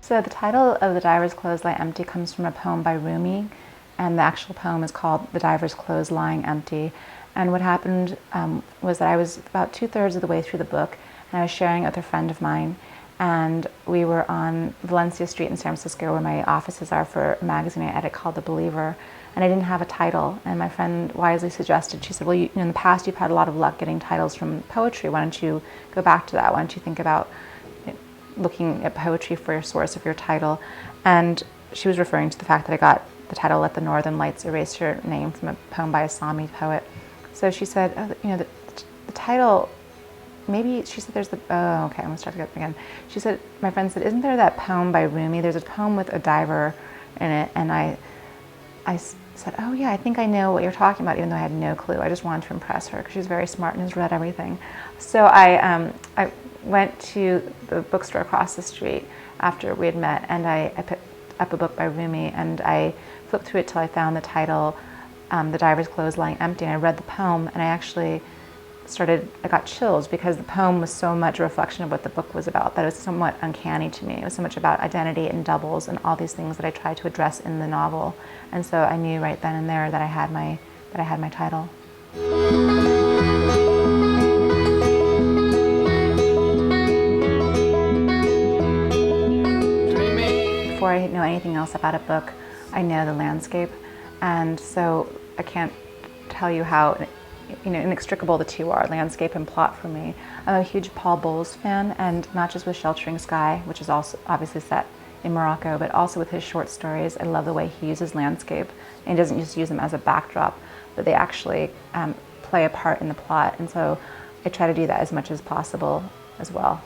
So the title of The Diver's Clothes Lie Empty comes from a poem by Rumi, and the actual poem is called The Diver's Clothes Lying Empty. And what happened was that I was about 2/3 of the way through the book, and I was sharing it with a friend of mine, and we were on Valencia Street in San Francisco, where my offices are for a magazine I edit called The Believer, and I didn't have a title, and my friend wisely suggested, she said, well, in the past you've had a lot of luck getting titles from poetry, why don't you go back to that, why don't you think about looking at poetry for your source of your title. And she was referring to the fact that I got the title Let the Northern Lights Erase Your Name from a poem by a Sami poet. So she said, the title, maybe, she said there's the, oh, okay, I'm gonna start again. She said, my friend said, isn't there that poem by Rumi? There's a poem with a diver in it. And I said, oh yeah, I think I know what you're talking about, even though I had no clue. I just wanted to impress her because she's very smart and has read everything. So I went to the bookstore across the street after we had met, and I picked up a book by Rumi, and I flipped through it till I found the title, The Diver's Clothes Lying Empty, and I read the poem, and I got chills because the poem was so much a reflection of what the book was about that it was somewhat uncanny to me. It was so much about identity and doubles and all these things that I tried to address in the novel. And so I knew right then and there that I had my title. Before I know anything else about a book, I know the landscape, and so I can't tell you how inextricable the two are, landscape and plot for me. I'm a huge Paul Bowles fan, and not just with Sheltering Sky, which is also obviously set in Morocco, but also with his short stories. I love the way he uses landscape, and he doesn't just use them as a backdrop, but they actually play a part in the plot, and so I try to do that as much as possible as well.